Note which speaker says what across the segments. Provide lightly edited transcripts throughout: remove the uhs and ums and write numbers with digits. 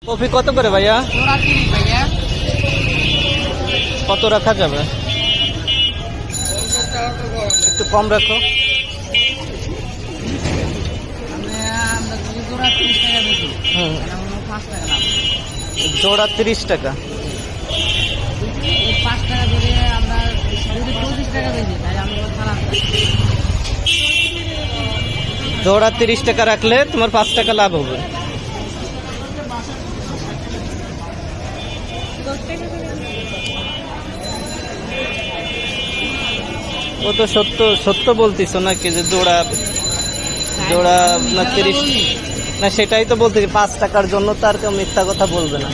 Speaker 1: Coffee কত করে ভাইয়া?
Speaker 2: ভাইয়া
Speaker 1: কত রাখা যাবে? একটু কম রাখো।
Speaker 2: জোড়া 30 টাকা বেশি,
Speaker 1: হুম,
Speaker 2: 5 টাকা দাম।
Speaker 1: জোড়া 30 টাকা।
Speaker 2: 5 টাকা ধরে আমরা 24 টাকা বেশি, তাই আমরা খারাপ।
Speaker 1: জোড়া 30 টাকা রাখলে তোমার 5 টাকা লাভ হবে। ও তো সত্য সত্য বলতিস নাকি যে জোড়া জোড়া না 30 না, সেটাই তো বলতেছি। 5 টাকার জন্য তো আর কেউ মিথ্যা কথা বলবে না।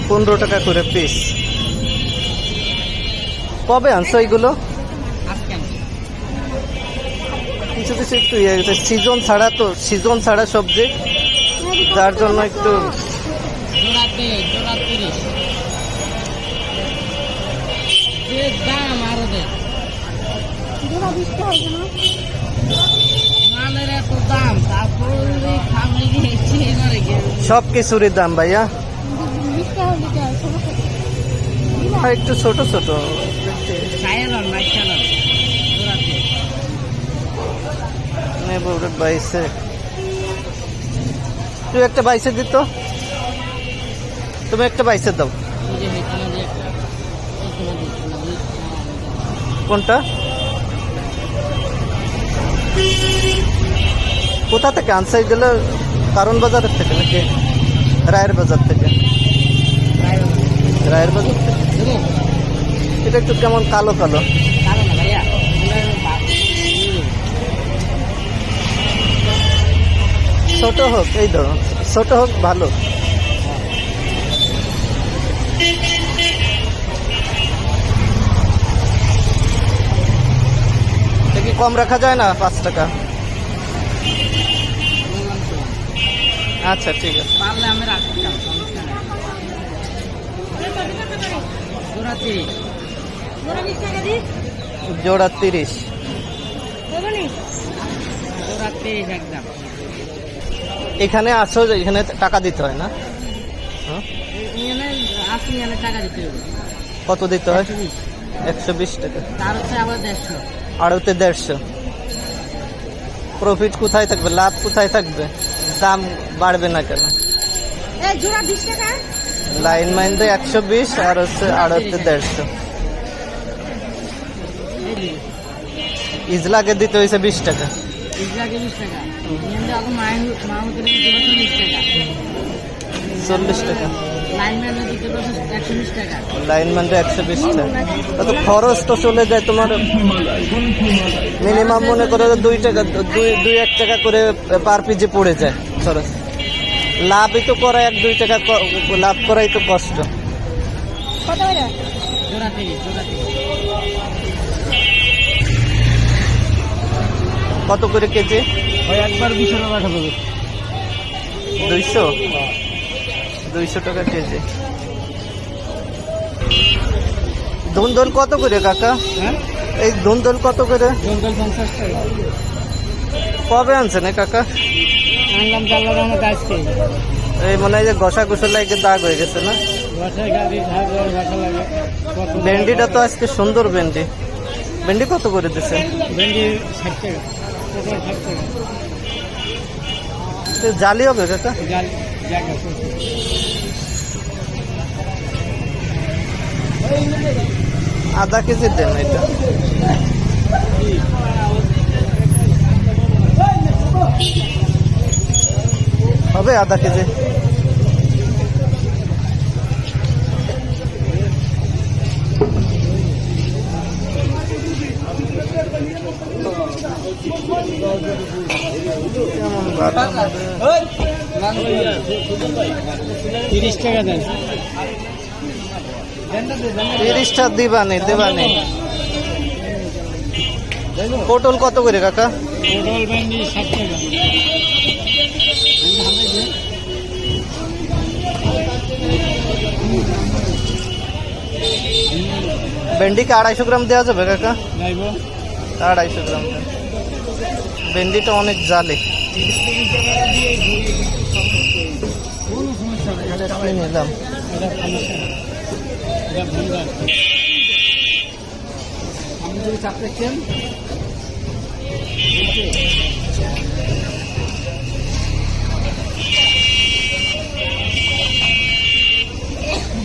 Speaker 1: $15 টাকা করে পিস। কবে আনছো এইগুলো? কিছু কিছু একটু সিজন ছাড়া, তো সিজন ছাড়া সবজি, যার জন্য একটু
Speaker 2: দাম আরো দেয়, মালের এত দাম, তারপর
Speaker 1: সব কিছুরই দাম ভাইয়া। হ্যাঁ, একটু ছোট ছোট বাইশে, তুই একটা বাইশে দিত, তুমি একটা বাইশে দাও। কোনটা? কোথা থেকে আনছে এগুলো? কারণ বাজারের থেকে নাকি রায়ের বাজার থেকে? রায়ের বাজার থেকে। এটা একটু কেমন কালো কালো। ছোট হোক, এই ধরো ছোট হোক ভালো। কি কম রাখা যায় না? 5 টাকা। আচ্ছা ঠিক আছে। জোড়া 30। এখানে আসো, এখানে টাকা দিতে হয় না? কত দিতে হয়? 120 টাকা। আড়তে 150। প্রফিট কোথায় থাকবে? লাভ কোথায় থাকবে? দাম বাড়বে না কেন? লাইন মাইন্ডে 120 আর হচ্ছে আড়তে 150। ইজলাকে দিতে হয়েছে 20 টাকা। 40 টাকা। লাইনম্যানটা 120 টাকা। তো খরচ তো চলে যায় তোমার মিনিমাম, মনে করে 2 টাকা, 2-1 টাকা করে পার পিজে পড়ে যায় খরচ। লাভই তো করা 1-2 টাকা লাভ করাই তো কষ্ট। কত করে কেজি?
Speaker 2: একবার 200 টাকা রাখা যাবে।
Speaker 1: 200 টাকা কেজি। ধুন্দল কত করে কাকা? এই ধুন্দল কত করে?
Speaker 2: 50 টাকা।
Speaker 1: কবে আনছেন কাকা?
Speaker 2: আনলাম জানলার মধ্যে আজকে।
Speaker 1: এই মনে হয় যে ঘষা ঘষা লাগে দাগ হয়ে গেছে না? ভেন্ডিটা তো আজকে সুন্দর ভেন্ডি। ভেন্ডি কত করে দিচ্ছে?
Speaker 2: ভেন্ডি 60 টাকা।
Speaker 1: জালি হবে কাকা? আধা কেজি দেন এটা। হবে আধা কেজি। কেমন
Speaker 2: 30 টাকা দেন।
Speaker 1: 30টা দিবানি দেবানি। পটল কত করে কাকা?
Speaker 2: পটল ভেন্ডি 60 টাকা।
Speaker 1: ভেন্ডিকে 250 গ্রাম দেওয়া যাবে কাকা?
Speaker 2: যাইব
Speaker 1: 250 গ্রাম দেন। ভেন্ডিটা অনেক জালে।
Speaker 2: কোনো সমস্যা নেই, এটা
Speaker 1: কি নিলাম?
Speaker 2: এটা সমস্যা নেই, এটা ভুল আছে। আপনি যদি চাপ দেখছেন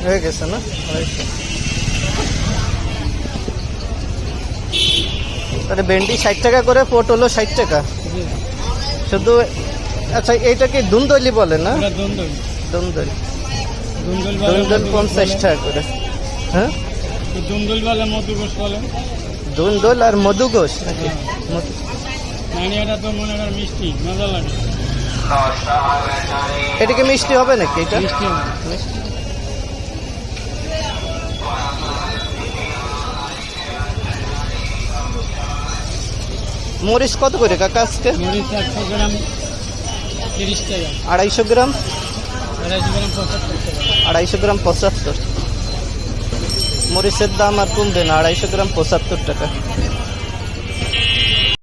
Speaker 1: হয়ে গেছে না? হয়েছে। তাহলে ভেন্ডি 60 টাকা করে, পটলও 60 টাকা শুধু। আচ্ছা এইটা কি দুন্দলি বলে না?
Speaker 2: এটা দন্দল
Speaker 1: দুন্দল,
Speaker 2: দন্দল
Speaker 1: দুন্দল 50 টাকা করে। হ্যাঁ,
Speaker 2: দন্দল বলে, মধুঘোষ বলে।
Speaker 1: দুন্দল আর মধুঘোষ নাকি?
Speaker 2: মানে এটা তো মনে করেন মিষ্টি, মজা লাগে।
Speaker 1: এটা কি মিষ্টি হবে নাকি? এটা
Speaker 2: মিষ্টি হবে।
Speaker 1: মিষ্টি। মরিচ কত করে কাকা আজকে?
Speaker 2: মরিচ 100 গ্রাম 30 টাকা,
Speaker 1: 250 গ্রাম?
Speaker 2: 250 গ্রাম 75 টাকা।
Speaker 1: 250 গ্রাম 75। মরিচের দাম আর কমবে না, 250 গ্রাম 75 টাকা।